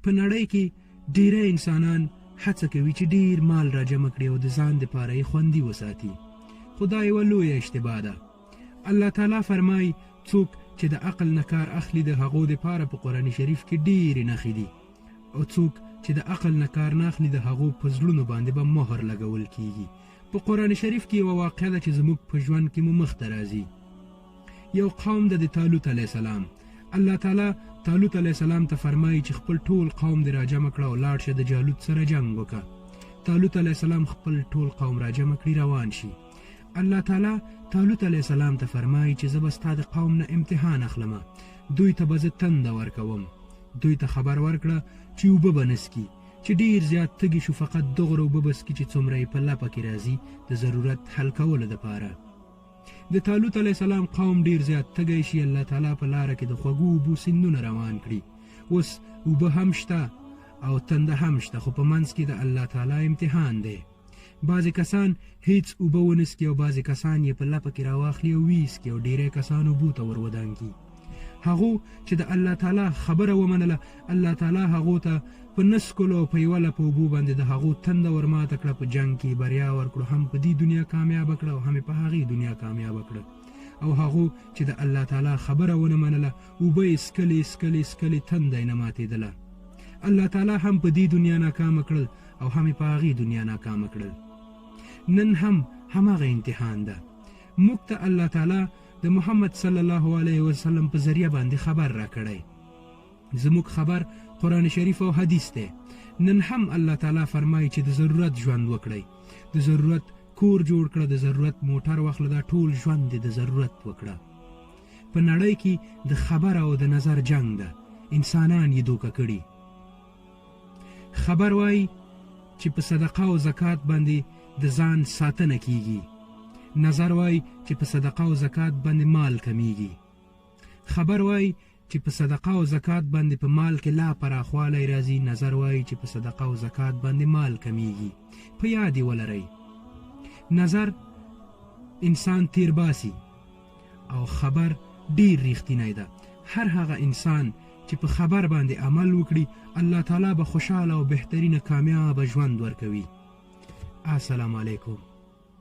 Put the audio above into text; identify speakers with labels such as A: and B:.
A: په نړۍ کې ډیری انسانان هڅه کوي چې ډیر مال را جمع کړي او د ځان دپاره یې خوندي وساتي، خو دا یوه لویه اشتباه ده. الله تعالی فرمایي څوک چې د عقل نه کار اخلي د هغو دپاره په قرآن شریف کې ډیرې نښې دي، او څوک چې د عقل نه کار نه اخلي د هغو په زړونو باندې به مهر لګول کیږي. په قرآن شریف کې یوه واقعه ده چې زموږ په ژوند کې مو مخته راځي. یو قوم د طالوت علیه السلام. الله تعالی طالوت علیه السلام ته فرمایي چې خپل ټول قوم دې راجمع کړه او لاړ شه د جالوت سره جنګ وکړه. طالوت علیه السلام خپل ټول قوم راجمع کړي روان شي. الله تعالی طالوت علیه السلام ته فرمایي چې زه به ستا د قوم نه امتحان اخلمه، دوی ته به زه تنده ورکوم. دوی ته خبر ورکړه چې اوبه به نسکي، چې ډیر زیات تږي شو، فقط دغره اوبه به څکي چې څومره یې په لپه کې راځي د ضرورت حل کولو دپاره. د طالوت علیه السلام قوم ډیر زیات تږی شي، الله تعالی په لاره کې د خوږو اوبو سیندونه روان کړي. اوس اوبه هم شته او تنده هم شته، خو په منځ کې د الله تعالی امتحان دی. بعضې کسان هیڅ اوبه ونسکي او بعضې کسان یې په لپه کې راواخلي او ویسکي او ډیری کسان اوبو ته ور ودانګي. هغو چې د الله تعالی خبره ومنله، الله تعالی هغو ته په نسکلو او په یوه لپه اوبو باندې د هغو تنده ورماته کړه، په جنګ کې بریا ورکړو، هم په دې دنیا کامیابه کړه او هم په هغې دنیا کامیابه کړه. او هغو چې د الله تعالی خبره ونه منله، اوبه یې څکلې څکلې څکلې، تنده یې نه ماتېدله. الله تعالی هم په دې دنیا ناکامه کړل او هم په هغې دنیا ناکامه کړل. نن هم هماغه امتحان ده. موږ ته الله تعالی د محمد صلی الله علیه وسلم په ذریعه باندې خبر را کړی. زموږ خبر قرآن شریف او حدیث دی. نن هم الله تعالی فرمایي چې د ضرورت ژوند وکړئ، د ضرورت کور جوړ کړه، د ضرورت موټر واخله، دا ټول ژوند دی د ضرورت وکړه. په نړۍ کې د خبر او د نظر جنگ ده، انسانان یې دوکه کړي. خبر وایي چې په صدقه او زکات باندې د ځان ساتنه کیږي، نظر وایي چې په صدقه او زکات باندې مال کمیږي. خبر وایي چې په صدقه او زکات باندې په مال کې لا پراخوالی راځي، نظر وایي چې په صدقه او زکات باندې مال کمیږي. په یاد ولرئ، نظر انسان تیر باسي او خبر ډیر ریښتینی ده. هر هغه انسان چې په خبر باندې عمل وکړي، الله تعالی به خوشحاله او بهترینه کامیابه ژوند ورکوي. السلام علیکم.